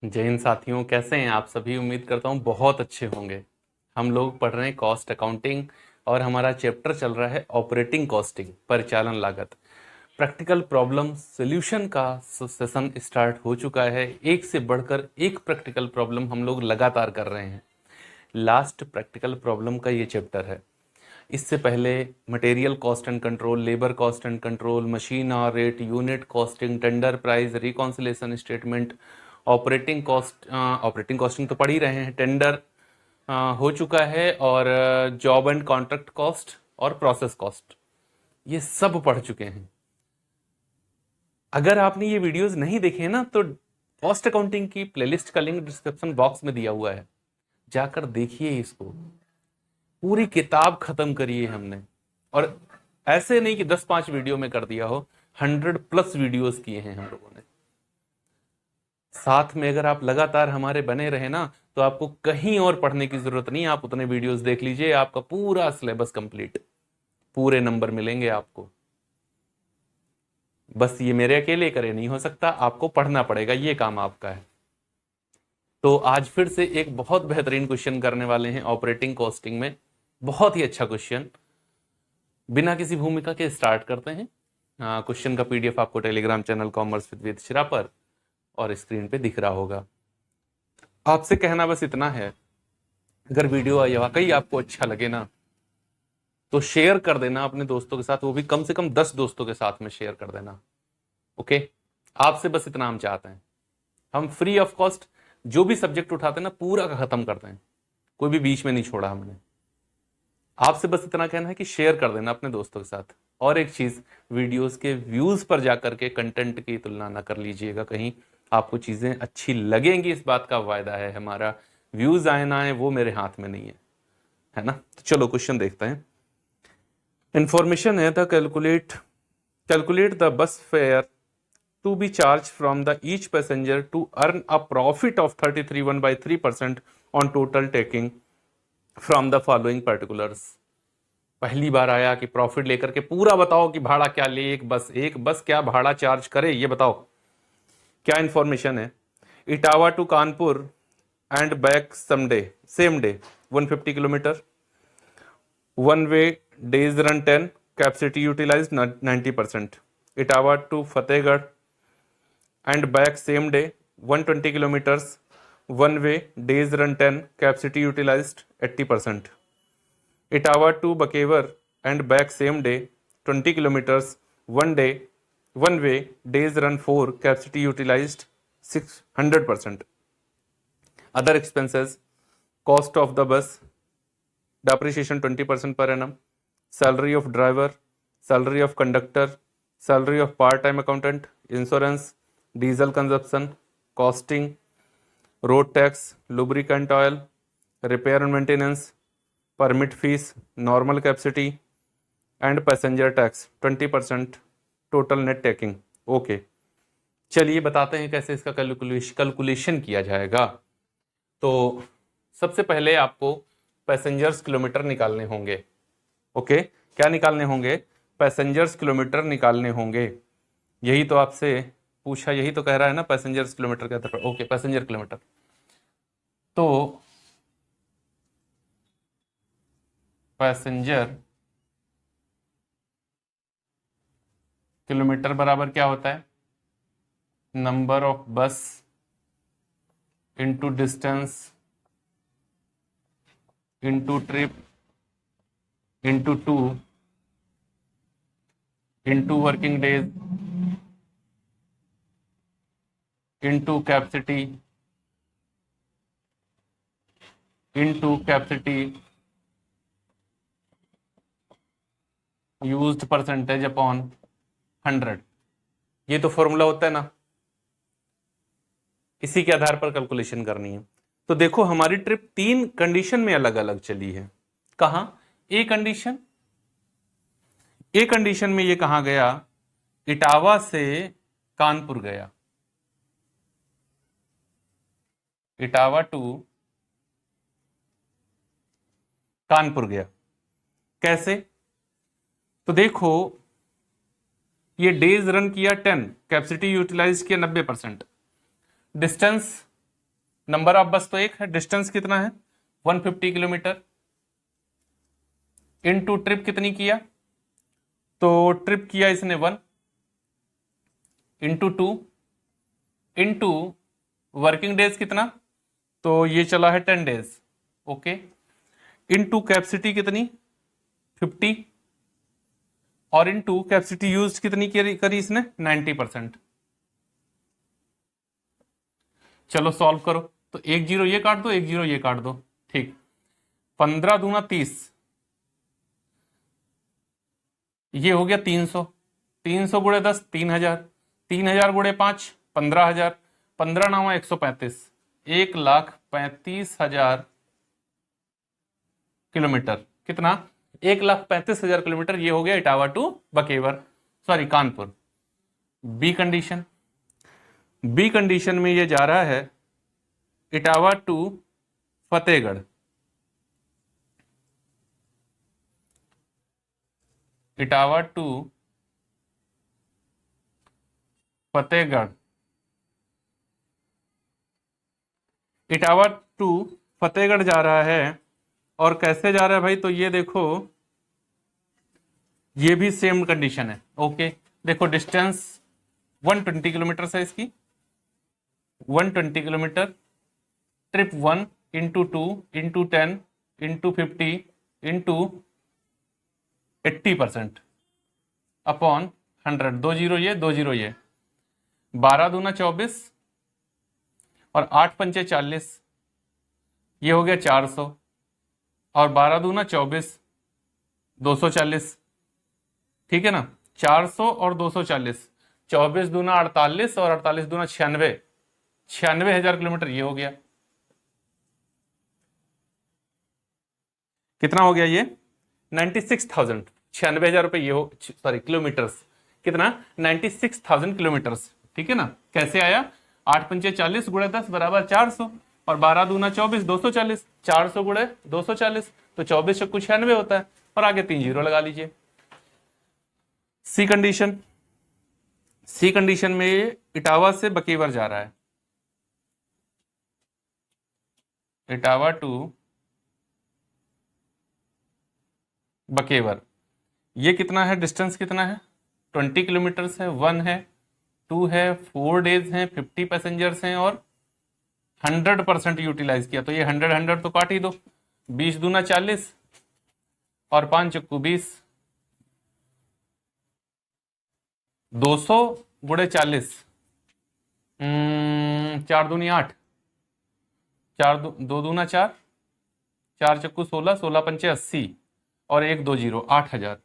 जय हिंद साथियों, कैसे हैं आप सभी। उम्मीद करता हूं बहुत अच्छे होंगे। हम लोग पढ़ रहे हैं कॉस्ट अकाउंटिंग और हमारा चैप्टर चल रहा है ऑपरेटिंग कॉस्टिंग, परिचालन लागत। प्रैक्टिकल प्रॉब्लम सॉल्यूशन का सेशन स्टार्ट हो चुका है। एक से बढ़कर एक प्रैक्टिकल प्रॉब्लम हम लोग लगातार कर रहे हैं। लास्ट प्रैक्टिकल प्रॉब्लम का ये चैप्टर है। इससे पहले material cost and control, labour cost and control, machine hour rate, unit costing, tender price, reconciliation statement, operating costing तो पढ़ ही रहे हैं, टेंडर हो चुका है, और जॉब एंड कॉन्ट्रैक्ट कॉस्ट और प्रोसेस कॉस्ट ये सब पढ़ चुके हैं। अगर आपने ये वीडियोस नहीं देखे ना तो कॉस्ट अकाउंटिंग की प्लेलिस्ट का लिंक डिस्क्रिप्शन बॉक्स में दिया हुआ है, जाकर देखिए इसको। पूरी किताब खत्म करी है हमने, और ऐसे नहीं कि 10-5 वीडियो में कर दिया हो, 100+ वीडियोस किए हैं हम लोगों ने। साथ में अगर आप लगातार हमारे बने रहे ना तो आपको कहीं और पढ़ने की जरूरत नहीं, आप उतने वीडियोस देख लीजिए, आपका पूरा सिलेबस कंप्लीट, पूरे नंबर मिलेंगे आपको। बस ये मेरे अकेले करे नहीं हो सकता, आपको पढ़ना पड़ेगा, ये काम आपका है। तो आज फिर से एक बहुत बेहतरीन क्वेश्चन करने वाले हैं ऑपरेटिंग कॉस्टिंग में, बहुत ही अच्छा क्वेश्चन। बिना किसी भूमिका के स्टार्ट करते हैं। क्वेश्चन का पीडीएफ आपको टेलीग्राम चैनल कॉमर्स विद वेद शिरा पर और स्क्रीन पे दिख रहा होगा। आपसे कहना बस इतना है, अगर वीडियो वाकई आपको अच्छा लगे ना तो शेयर कर देना अपने दोस्तों के साथ, वो भी कम से कम 10 दोस्तों के साथ में शेयर कर देना। ओके, आपसे बस इतना हम चाहते हैं। हम फ्री ऑफ कॉस्ट जो भी सब्जेक्ट उठाते हैं ना पूरा का खत्म करते हैं, कोई भी बीच में नहीं छोड़ा हमने। आपसे बस इतना कहना है कि शेयर कर देना अपने दोस्तों के साथ। और एक चीज, वीडियोस के व्यूज पर जाकर के कंटेंट की तुलना ना कर लीजिएगा, कहीं आपको चीजें अच्छी लगेंगी, इस बात का वायदा है हमारा। व्यूज आए ना आए वो मेरे हाथ में नहीं है ना। तो चलो क्वेश्चन देखते हैं। इंफॉर्मेशन है the calculate the bus fair to be charged from the each passenger to earn a profit of 33.3% on total taking from the following particulars। पहली बार आया कि प्रॉफिट लेकर के पूरा बताओ कि भाड़ा क्या ले, एक बस क्या भाड़ा चार्ज करे, ये बताओ। क्या इंफॉर्मेशन है? Etawah to Kanpur and back same day 150 kilometre, one way, days run 10, capacity utilise 90%। Etawah to Fatehgarh and back same day 120 kilometers, one way, days run 10, capacity utilized 80%। Etawah to Bakevar and back same day 20 kilometers, one way, days run 4, capacity utilized 600%। Other expenses, cost of the bus, depreciation 20% per annum, salary of driver, salary of conductor, salary of part-time accountant, insurance, diesel consumption, costing, road tax, lubricant oil, repair and maintenance, permit fees, normal capacity and passenger tax 20%, total net taking. Okay, चलिए बताते हैं कैसे इसका calculation किया जाएगा। तो सबसे पहले आपको पैसेंजर्स किलोमीटर निकालने होंगे। ओके, क्या निकालने होंगे? पैसेंजर्स किलोमीटर निकालने होंगे। यही तो आपसे पूछा, यही तो कह रहा है ना, पैसेंजर्स किलोमीटर क्या था। Okay, passenger kilometre. तो पैसेंजर किलोमीटर बराबर क्या होता है? नंबर ऑफ बस into distance into trip into 2 into working days into capacity used percentage upon 100। ये तो फॉर्मूला होता है ना, इसी के आधार पर कैलकुलेशन करनी है। तो देखो हमारी ट्रिप 3 कंडीशन में अलग अलग चली है। कहां? ए कंडीशन में ये कहां गया? इटावा से कानपुर गया, इटावा टू कानपुर गया। कैसे? तो देखो ये डेज रन किया 10, कैपेसिटी यूटिलाइज किया 90%, डिस्टेंस नंबर ऑफ बस तो एक है, डिस्टेंस कितना है 150 किलोमीटर, इनटू ट्रिप कितनी किया, तो ट्रिप किया इसने 1, इंटू 2, इंटू वर्किंग डेज कितना, तो ये चला है 10 डेज, ओके, इंटू कैपेसिटी कितनी 50, और इंटू कैपेसिटी यूज कितनी करी इसने 90%। चलो सॉल्व करो, तो 1 0 ये काट दो, 1 0 ये काट दो, ठीक, 15 दूना 30, ये हो गया 300, 300 गुणे 10 3000, 3000 गुणे 5 15000, 15 9 135, 1,35,000 किलोमीटर, कितना 1,35,000 किलोमीटर, ये हो गया Etawah to Bakewar, sorry Kanpur. B condition, B condition में ये जा रहा है Etawah to Fatehgarh, Etawah to Fatehgarh, Etawah to Fatehgarh जा रहा है, और कैसे जा रहा है भाई, तो ये देखो, ये भी सेम कंडीशन है, ओके, देखो डिस्टेंस 120 किलोमीटर है इसकी, 120 kilometre, trip 1 into 2 into 10 into 50 into 80% upon 100, 2 0 ये 2 0 ये, 12 दूना 24 और 8 पंचे 40, ये हो गया 400, और 12 दूना 24 240, ठीक है ना, 400 और 240, 24 दूना 48 और 48 दूना 96, 96,000 किलोमीटर ये हो गया, कितना हो गया ये 96,000, 96,000 रुपए ये हो, सॉरी किलोमीटर्स, कितना 96,000 किलोमीटर्स, ठीक है ना, कैसे आया, 8 पंचे 40 गुणे 10 बराबर 400, और 12 दूना 24 240, 400 गुणे 240, तो 24 चक्कू 96 होता है, और आगे 3 जीरो लगा लीजिए। सी कंडीशन, सी कंडीशन में इटावा से बकेवर जा रहा है, इटावा टू बकेवर, ये कितना है, डिस्टेंस कितना है 20 किलोमीटर है, 1 है 2 है 4 डेज हैं 50 पैसेंजर्स हैं, और 100% यूटिलाइज किया, तो ये 100 तो काट ही दो, 20 दूना 40 और 5 चक्कू 20, 200 गुणे 40, 4 दूनी 8, 2 दूना 4, 4 चक्कू 16, 16 पंचे 80, और 1 2 0 8,000,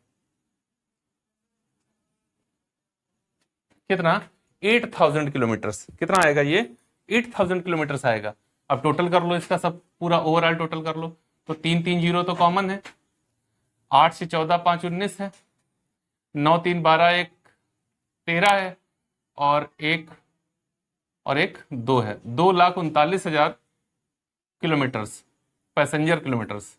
कितना 8,000 किलोमीटर्स, कितना आएगा ये 8,000 किलोमीटर्स आएगा। अब टोटल कर लो इसका, सब पूरा ओवरऑल टोटल कर लो, तो 3 3 जीरो तो कॉमन है, 8 से 14 5 19 है, 9 3 12 1 13 है, और एक 2 है, 2,39,000 kilometres, passenger kilometres.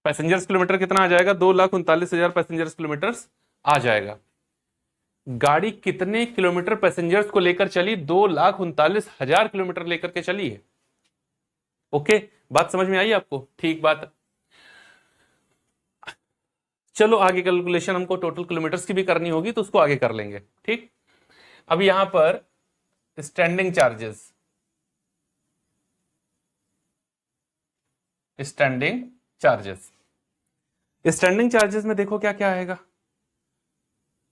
Passengers kilometre कितना आ जाएगा, 2,39,000 पैसेंजर्स किलोमीटर्स आ जाएगा। गाड़ी कितने किलोमीटर पैसेंजर्स को लेकर चली, 2,39,000 किलोमीटर लेकर के चली है, ओके, बात समझ में आई आपको, ठीक बात। चलो आगे कैलकुलेशन हमको टोटल किलोमीटर्स की भी करनी होगी, तो उसको आगे कर लेंगे, ठीक। अब यहां पर standing charges, standing charges, standing charges में देखो क्या क्या आएगा,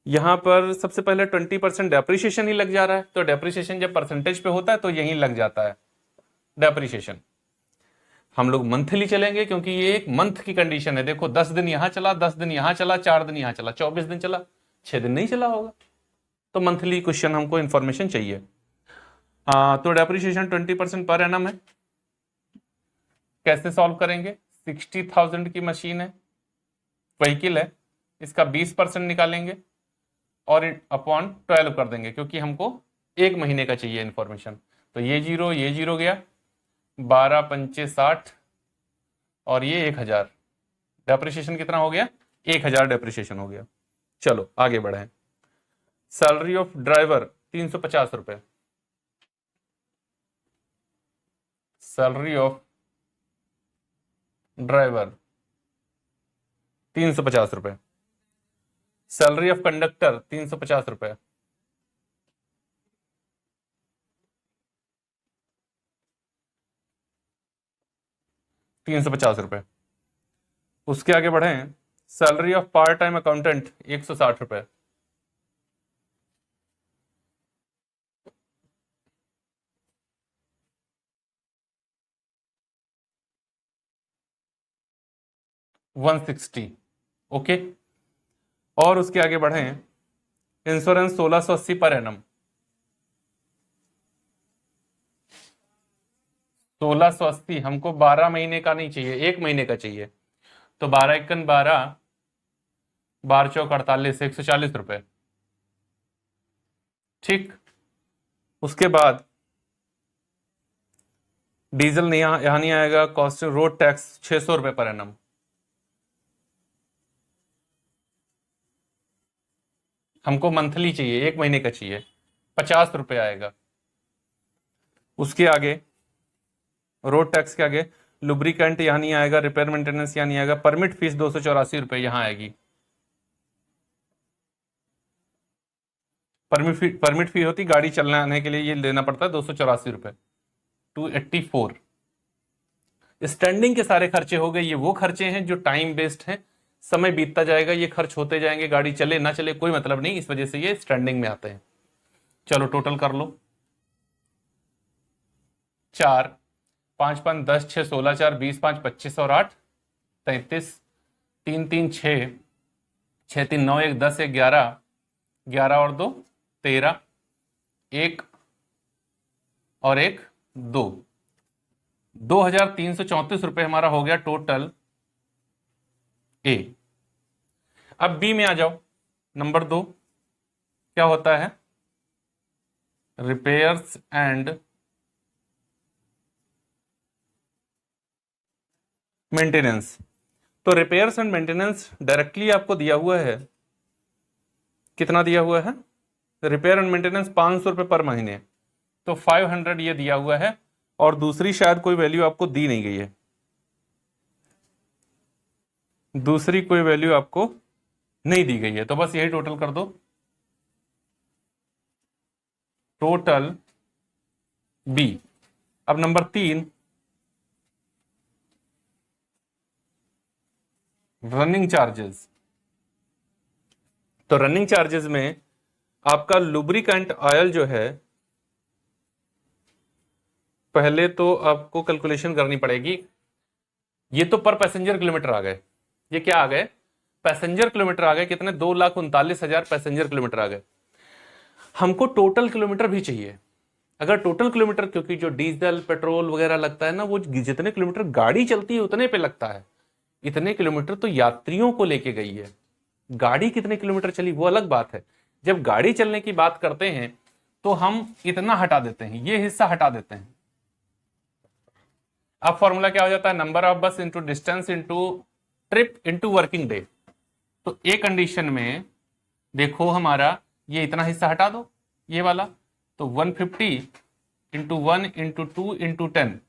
यहां पर सबसे पहले 20% डेप्रिसिएशन ही लग जा रहा है, तो डेप्रिसिएशन जब परसेंटेज पे होता है तो यहीं लग जाता है डेप्रिसिएशन। हम लोग मंथली चलेंगे, क्योंकि ये एक मंथ की कंडीशन है, देखो 10 दिन यहां चला, 10 दिन यहां चला, 4 दिन यहां चला, 24 दिन चला, 6 दिन नहीं चला होगा, तो मंथली क्वेश्चन हमको इंफॉर्मेशन चाहिए। तो डेप्रिसिएशन 20% पर एनम है, कैसे सॉल्व करेंगे, 60,000 की मशीन है, व्हीकल है, इसका 20% निकालेंगे और अपॉन 12 कर देंगे, क्योंकि हमको 1 महीने का चाहिए इंफॉर्मेशन, तो ये जीरो गया, 12 पंचे 60 और ये 1,000, डेप्रिसिएशन कितना हो गया, 1,000 डेप्रिसिएशन हो गया। चलो आगे बढ़े, सैलरी ऑफ ड्राइवर 350 रुपए, सैलरी ऑफ ड्राइवर 350 रुपए, सैलरी ऑफ कंडक्टर 350 रुपए, ₹350। उसके आगे बढ़े, salary of part time accountant 160 रुपए, $160। ओके, और उसके आगे बढ़े, इंश्योरेंस 1680 पर एनम, 1680 हमको 12 महीने का नहीं चाहिए, 1 महीने का चाहिए। तो 12 एकन 12, 12 चौक 48, 140 रुपए। ठीक, उसके बाद डीजल नहीं, यहां नहीं आएगा। कॉस्ट रोड टैक्स 600 रुपए पर एनम, हमको मंथली चाहिए, 1 महीने का चाहिए, 50 रुपए आएगा। उसके आगे रोड टैक्स के आगे लुब्रिकेंट यहां नहीं आएगा, रिपेयर मेंटेनेंस यहां नहीं आएगा। परमिट फीस 284 रुपए यहां आएगी। परमिट फी होती गाड़ी चलने आने के लिए, ये लेना पड़ता है 284 रुपए, 284। स्टैंडिंग के सारे खर्चे हो गए। ये वो खर्चे हैं जो टाइम बेस्ड हैं, समय बीतता जाएगा, ये खर्च होते जाएंगे, गाड़ी चले ना चले कोई मतलब नहीं, इस वजह से ये स्टैंडिंग में आते हैं। चलो टोटल कर लो, 4 5 5 10 6 16 4 20 5 25 और 8 33 3 3 6 6 3 9 1 10 1 11 11 और 2 13 1 और 1 2 2334 रुपए हमारा हो गया टोटल ए। अब बी में आ जाओ, नंबर 2 क्या होता है, रिपेयर्स एंड मेंटेनेंस। तो रिपेयर्स एंड मेंटेनेंस डायरेक्टली आपको दिया हुआ है, कितना दिया हुआ है, रिपेयर एंड मेंटेनेंस 500 रुपए पर महीने, तो 500 ये दिया हुआ है, और दूसरी शायद कोई वैल्यू आपको दी नहीं गई है, दूसरी कोई वैल्यू आपको नहीं दी गई है, तो बस यही टोटल कर दो, टोटल बी। अब नंबर 3, रनिंग चार्जेस। तो रनिंग चार्जेस में आपका लुब्रिकेंट ऑयल जो है, पहले तो आपको कैलकुलेशन करनी पड़ेगी। ये तो पर पैसेंजर किलोमीटर आ गए, ये क्या आ गए, पैसेंजर किलोमीटर आ गए, कितने, 2,39,000 पैसेंजर किलोमीटर आ गए। हमको टोटल किलोमीटर भी चाहिए। अगर टोटल किलोमीटर, क्योंकि जो डीजल पेट्रोल वगैरह लगता है ना, वो जितने किलोमीटर गाड़ी चलती है उतने पे लगता है, इतने किलोमीटर तो यात्रियों को लेके गई है, गाड़ी कितने किलोमीटर चली वो अलग बात है। जब गाड़ी चलने की बात करते हैं तो हम इतना हटा देते हैं, ये हिस्सा हटा देते हैं। अब फॉर्मूला क्या हो जाता है, नंबर ऑफ बस into distance into trip into working day. तो ए कंडीशन में देखो हमारा ये इतना हिस्सा हटा दो, ये वाला, तो 150 इंटू 1 इंटू 2 इंटू 10,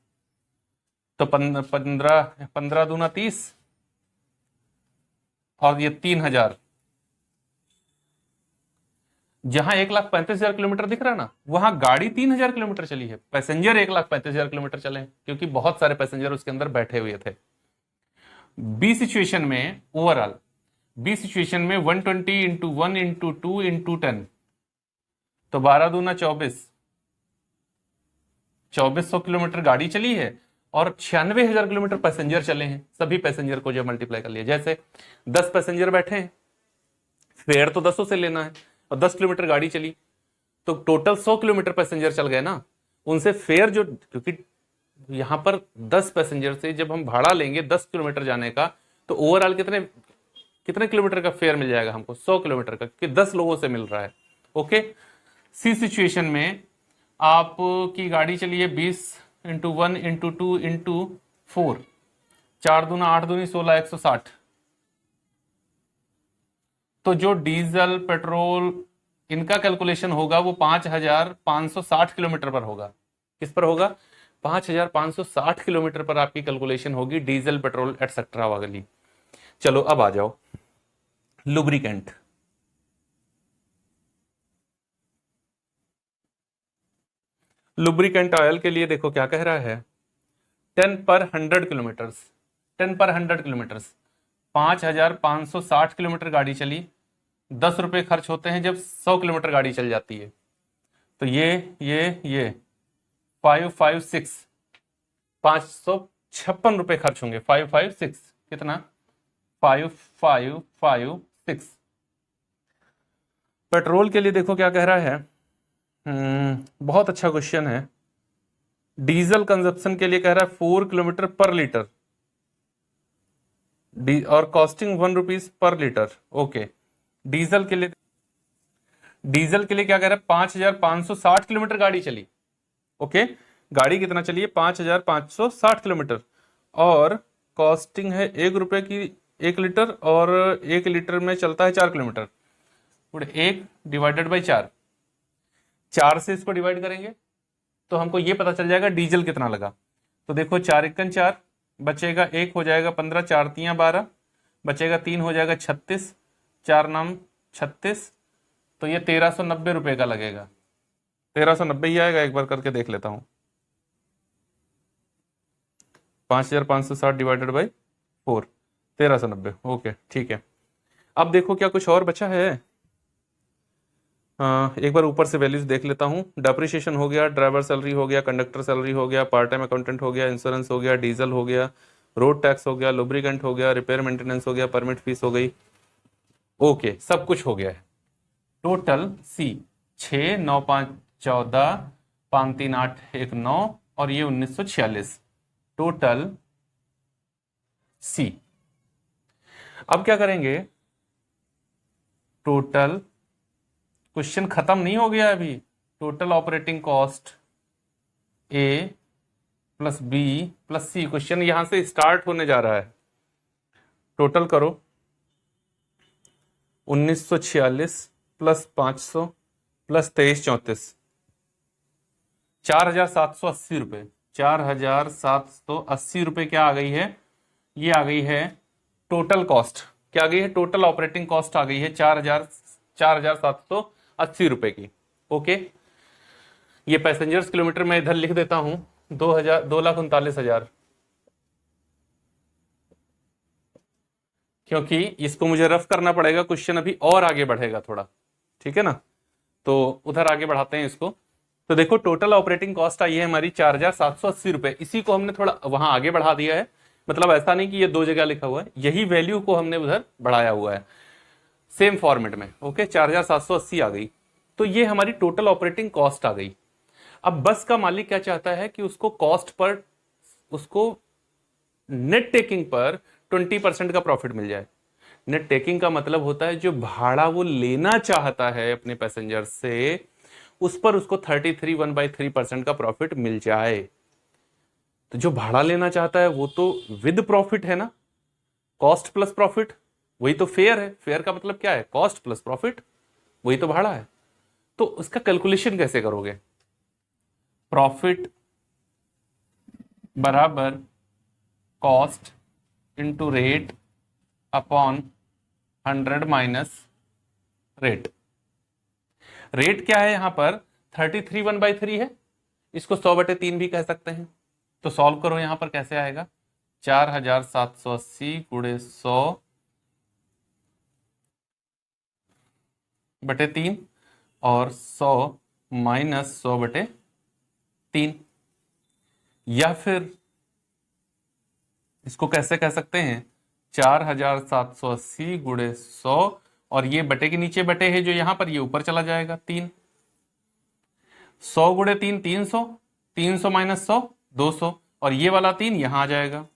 तो 15 दूना 30, और ये 3,000। जहां 1,35,000 किलोमीटर दिख रहा है ना, वहां गाड़ी 3,000 किलोमीटर चली है, पैसेंजर 1,35,000 किलोमीटर चले हैं, क्योंकि बहुत सारे पैसेंजर उसके अंदर बैठे हुए थे। बी सिचुएशन में ओवरऑल, बी सिचुएशन में 120 इंटू 1 इंटू 2 इंटू 10, तो 12 दूना 24, 2400 किलोमीटर गाड़ी चली है, और 96,000 किलोमीटर पैसेंजर चले हैं। सभी पैसेंजर को जो मल्टीप्लाई कर लिया, जैसे 10 पैसेंजर बैठे हैं, फेयर तो 10 से लेना है, और 10 किलोमीटर गाड़ी चली, तो टोटल 100 किलोमीटर पैसेंजर चल गए ना, उनसे फेयर जो, क्योंकि यहां पर 10 पैसेंजर से जब हम भाड़ा लेंगे 10 किलोमीटर जाने का, तो ओवरऑल कितने कितने किलोमीटर का फेयर मिल जाएगा हमको, 100 किलोमीटर का, कि 10 लोगों से मिल रहा है। ओके, सी सिचुएशन में आपकी गाड़ी चलिए 20 इंटू 1 इंटू 2 इंटू 4, 4 दूना 8 दूनी 16, 160। तो जो डीजल पेट्रोल इनका कैलकुलेशन होगा वो 5,560 किलोमीटर पर होगा। किस पर होगा? 5,560 किलोमीटर पर आपकी कैलकुलेशन होगी, डीजल पेट्रोल एटसेट्रा वाली। चलो अब आ जाओ लुब्रिकेंट। लुब्रिकेंट ऑयल के लिए देखो क्या कह रहा है, 10/100 किलोमीटर, 10/100 किलोमीटर, 5,560 किलोमीटर गाड़ी चली, 10 रुपए खर्च होते हैं जब 100 किलोमीटर गाड़ी चल जाती है। तो ये 556, 556 रुपए खर्च होंगे। 556 कितना? 5556। पेट्रोल के लिए देखो क्या कह रहा है, बहुत अच्छा क्वेश्चन है। डीजल कंजप्शन के लिए कह रहा है 4 किलोमीटर पर लीटर, और costing 1 rupees per litre. Okay, diesel के लिए क्या कह रहा है, 5,560 किलोमीटर गाड़ी चली। ओके, गाड़ी कितना चली है? 5,560 किलोमीटर, और कॉस्टिंग है 1 रुपए की 1 लीटर, और 1 लीटर में चलता है 4 किलोमीटर। 1 डिवाइडेड बाई 4, 4 से इसको डिवाइड करेंगे तो हमको ये पता चल जाएगा डीजल कितना लगा। तो देखो 4 एकन 4, बचेगा 1 हो जाएगा 15, 4 तियां 12, बचेगा 3 हो जाएगा 36, 4 नाम 36, तो ये 1,390 रुपए का लगेगा। 1,390 ही आएगा, एक बार करके देख लेता हूं। 5,560 डिवाइडेड बाई 4, 1,390। ओके ठीक है। अब देखो क्या कुछ और बचा है। एक बार ऊपर से वैल्यूज देख लेता हूं। डेप्रिसिएशन हो गया, ड्राइवर सैलरी हो गया, कंडक्टर सैलरी हो गया, पार्ट टाइम अकाउंटेंट हो गया, इंश्योरेंस हो गया, डीजल हो गया, रोड टैक्स हो गया, लुब्रिकेंट हो गया, रिपेयर मेंटेनेंस हो गया, परमिट फीस हो गई। ओके, सब कुछ हो गया है। टोटल सी 6, 9, 5, 14, 5, 3, 8, 1, 9, और ये 1946 टोटल सी। अब क्या करेंगे, टोटल, क्वेश्चन खत्म नहीं हो गया अभी। टोटल ऑपरेटिंग कॉस्ट ए प्लस बी प्लस सी, क्वेश्चन यहां से स्टार्ट होने जा रहा है। टोटल करो 1946 प्लस 500 प्लस 2334, 4,780 रुपए। 4,780 रुपए क्या आ गई है? ये आ गई है टोटल कॉस्ट। क्या आ गई है? टोटल ऑपरेटिंग कॉस्ट आ गई है 4,780 रुपए की। ओके, ये पैसेंजर्स किलोमीटर में इधर लिख देता हूं, 2,39,000, क्योंकि इसको मुझे रफ करना पड़ेगा, क्वेश्चन अभी और आगे बढ़ेगा थोड़ा, ठीक है ना। तो उधर आगे बढ़ाते हैं इसको। तो देखो टोटल ऑपरेटिंग कॉस्ट आई है हमारी 4,780 रुपए। इसी को हमने थोड़ा वहां आगे बढ़ा दिया है, मतलब ऐसा नहीं कि ये 2 जगह लिखा हुआ है, यही वैल्यू को हमने उधर बढ़ाया हुआ है सेम फॉर्मेट में। ओके, 4,780 आ गई, तो ये हमारी टोटल ऑपरेटिंग कॉस्ट आ गई। अब बस का मालिक क्या चाहता है कि उसको कॉस्ट पर, उसको नेट टेकिंग पर 20% का प्रॉफिट मिल जाए। नेट टेकिंग का मतलब होता है जो भाड़ा वो लेना चाहता है अपने पैसेंजर से, उस पर उसको 33 का प्रॉफिट मिल जाए। तो जो भाड़ा लेना चाहता है वो तो विद प्रॉफिट है ना, कॉस्ट प्लस प्रॉफिट, वही तो फेयर है। फेयर का मतलब क्या है? कॉस्ट प्लस प्रॉफिट, वही तो भाड़ा है। तो उसका कैलकुलेशन कैसे करोगे? प्रॉफिट बराबर cost into rate upon 100 minus rate. Rate क्या है यहां पर? 33 है, इसको 100/3 भी कह सकते हैं। तो सॉल्व करो, यहां पर कैसे आएगा? 4,780 गुणे 100/3 और 100 माइनस 100/3, या फिर इसको कैसे कह सकते हैं? 4,780 गुणे 100, और ये बटे के नीचे बटे है जो यहां पर, ये ऊपर चला जाएगा 3। 100 गुणे 3 300, 300 माइनस 100 200, और ये वाला 3 यहां आ जाएगा।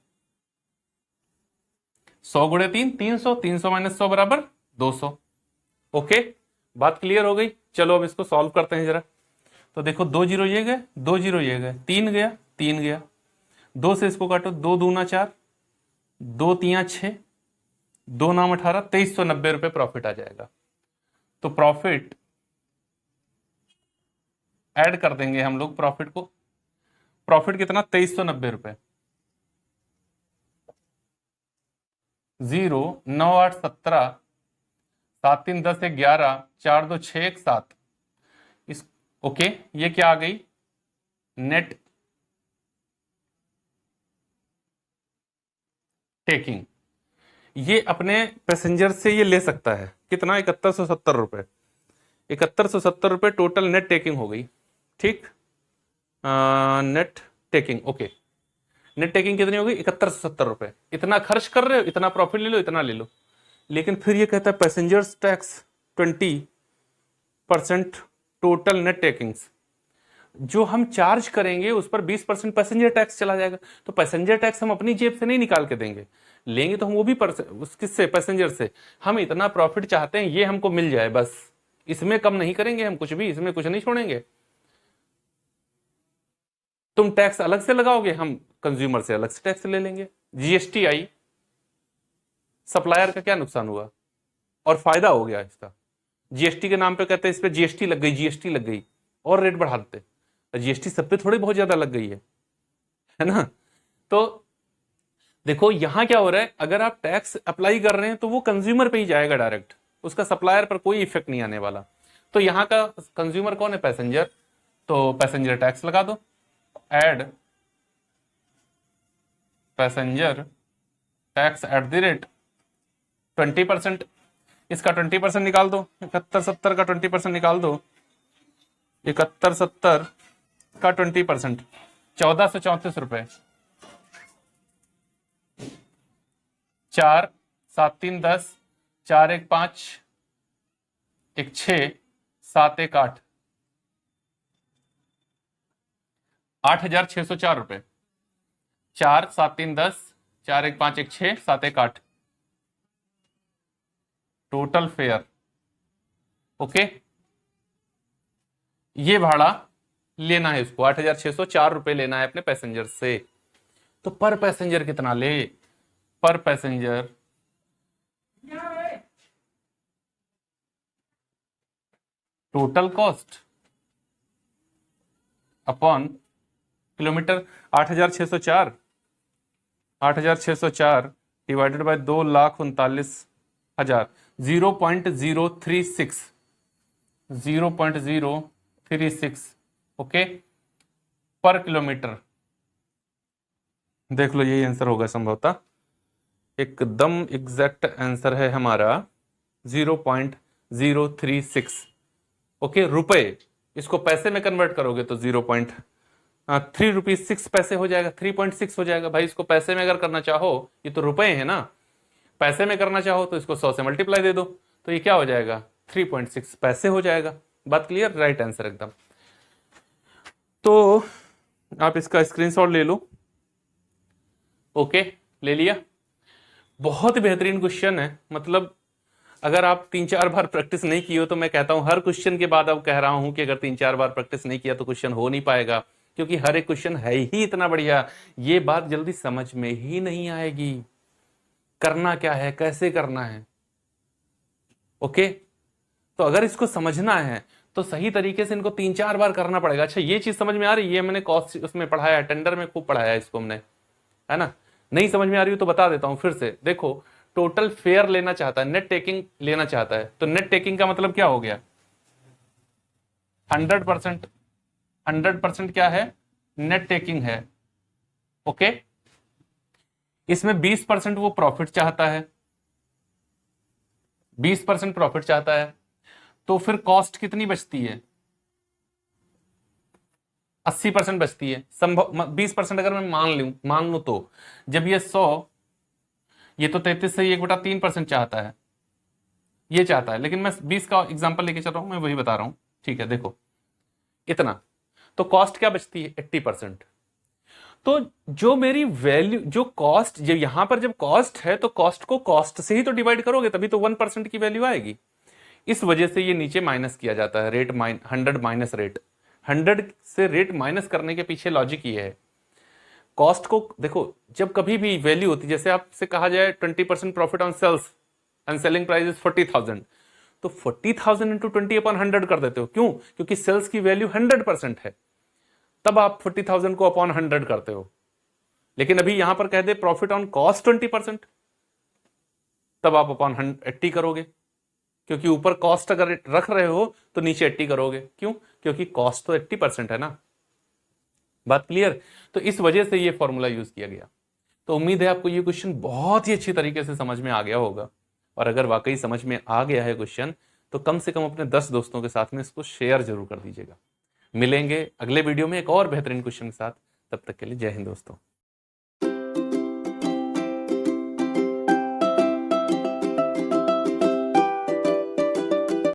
100 गुणे 3 300, 300 माइनस 100 बराबर 200। ओके, बात क्लियर हो गई। चलो अब इसको सॉल्व करते हैं जरा। तो देखो 2 जीरो ये गए, 2 जीरो ये गए, 3 गया 3 गया, 2 से इसको काटो, 2 दूना 4, 2 तियां 6, 2 नाम 18, 2,390 रुपए प्रॉफिट आ जाएगा। तो प्रॉफिट ऐड कर देंगे हम लोग प्रॉफिट को। प्रॉफिट कितना, 2390 रुपए। 0, 9, 8, 17, 7, 3, 10, 1, 11, 4, 2, 6, 1, 7। इस ओके, ये क्या आ गई, नेट टेकिंग। ये अपने पैसेंजर से ये ले सकता है कितना, 7170 रुपए। 7170 रुपए टोटल नेट टेकिंग हो गई। ठीक, net taking, okay. Net taking कितनी हो गई, 7170 रुपए। इतना खर्च कर रहे हो, इतना प्रॉफिट ले लो, इतना ले लो। लेकिन फिर ये कहता है passengers tax 20% total net takings. जो हम चार्ज करेंगे उस पर 20% पैसेंजर टैक्स चला जाएगा। तो पैसेंजर टैक्स हम अपनी जेब से नहीं निकाल के देंगे, लेंगे तो हम वो भी किससे, पैसेंजर से। हम इतना प्रॉफिट चाहते हैं ये हमको मिल जाए बस, इसमें कम नहीं करेंगे हम कुछ भी, इसमें कुछ नहीं छोड़ेंगे। तुम टैक्स अलग से लगाओगे, हम कंज्यूमर से अलग से टैक्स ले लेंगे। जीएसटी आई, सप्लायर का क्या नुकसान हुआ और फायदा हो गया इसका। जीएसटी के नाम पे कहते हैं इस पे जीएसटी लग गई, जीएसटी लग गई, और रेट बढ़ा देते। जीएसटी सब पे थोड़ी बहुत ज्यादा लग गई है ना। तो देखो यहां क्या हो रहा है, अगर आप टैक्स अप्लाई कर रहे हैं तो वो कंज्यूमर पे ही जाएगा डायरेक्ट, उसका सप्लायर पर कोई इफेक्ट नहीं आने वाला। तो यहां का कंज्यूमर कौन है, पैसेंजर। तो पैसेंजर टैक्स लगा दो, add passenger tax at the rate 20%। इसका 20% निकाल दो, 7170 का 20% निकाल दो। 7170 का 20%, 1434 रुपए। 4, 7, 3, 10, 4, 1, 5, 1, 6, 7, 1, 8, 8604 रुपए। 4, 7, 3, 10, 4, 1, 5, 1, 6, 7, 1, 8 टोटल फेयर। ओके, ये भाड़ा लेना है इसको, 8604 रुपए लेना है अपने पैसेंजर से। तो पर पैसेंजर कितना ले, पर passenger total cost upon kilometre. 8604 8604 divided by 2,39,000, 0.036 0.036 okay पर किलोमीटर। देख लो यही आंसर होगा संभवतः, एकदम एग्जैक्ट आंसर है हमारा 0.036। ओके, रुपए, इसको पैसे में कन्वर्ट करोगे तो 0.3 रुपीज 6 पैसे हो जाएगा, 3.6 हो जाएगा। भाई इसको पैसे में अगर करना चाहो, ये तो रुपए है ना, पैसे में करना चाहो तो इसको 100 से मल्टीप्लाई दे दो, तो ये क्या हो जाएगा, 3.6 पैसे हो जाएगा। बात क्लियर, राइट आंसर एकदम। तो आप इसका स्क्रीनशॉट ले लो। ओके, ले लिया। बहुत बेहतरीन क्वेश्चन है, मतलब अगर आप 3-4 बार प्रैक्टिस नहीं की हो तो मैं कहता हूं हर क्वेश्चन के बाद अब कह रहा हूं कि अगर 3-4 बार प्रैक्टिस नहीं किया तो क्वेश्चन हो नहीं पाएगा, क्योंकि हर एक क्वेश्चन है ही इतना बढ़िया। ये बात जल्दी समझ में ही नहीं आएगी, करना क्या है, कैसे करना है। ओके, तो अगर इसको समझना है तो सही तरीके से इनको 3-4 बार करना पड़ेगा। अच्छा, ये चीज समझ में आ रही है, मैंने कॉस्ट उसमें पढ़ाया, टेंडर में खूब पढ़ाया इसको हमने, है ना। नहीं समझ में आ रही हो तो बता देता हूं फिर से। देखो, टोटल फेयर लेना चाहता है, नेट टेकिंग लेना चाहता है, तो नेट टेकिंग का मतलब क्या हो गया, 100%। 100% क्या है, नेट टेकिंग है। ओके, इसमें 20% वो प्रॉफिट चाहता है, 20% प्रॉफिट चाहता है, तो फिर कॉस्ट कितनी बचती है, 80% बचती है। संभव 20% अगर मैं मान लूं तो जब ये 100, ये तो 33 से 1/3% चाहता है, ये चाहता है, लेकिन मैं 20 का एग्जांपल लेके चल रहा हूं, मैं वही बता रहा हूं। ठीक है, देखो इतना, तो कॉस्ट क्या बचती है, 80%। तो जो मेरी वैल्यू, जो कॉस्ट, जब यहां पर जब कॉस्ट है तो कॉस्ट को कॉस्ट से ही तो डिवाइड करोगे, तभी तो 1% की वैल्यू आएगी। इस वजह से ये नीचे माइनस किया जाता है, रेट 100 माइनस रेट। 100 से रेट माइनस करने के पीछे लॉजिक ये है, कॉस्ट को देखो, जब कभी भी वैल्यू होती है, जैसे आपसे कहा जाए 20% profit on sales and selling price is 40,000, तो 40,000 इंटू 20/100 कर देते हो। क्यों? क्योंकि सेल्स की वैल्यू 100% है, तब आप 40,000 को अपॉन 100 करते हो। लेकिन अभी यहां पर कह दे प्रॉफिट ऑन कॉस्ट 20%, तब आप अपॉन 80 करोगे, क्योंकि ऊपर कॉस्ट अगर रख रहे हो तो नीचे 80 करोगे। क्यों? क्योंकि कॉस्ट तो 80% है ना। बात क्लियर? तो इस वजह से ये फॉर्मूला यूज किया गया। तो उम्मीद है आपको ये क्वेश्चन बहुत ही अच्छी तरीके से समझ में आ गया होगा, और अगर वाकई समझ में आ गया है क्वेश्चन, तो कम से कम अपने 10 दोस्तों के साथ में इसको शेयर जरूर कर दीजिएगा। मिलेंगे अगले वीडियो में एक और बेहतरीन क्वेश्चन के साथ, तब तक के लिए जय हिंद दोस्तों।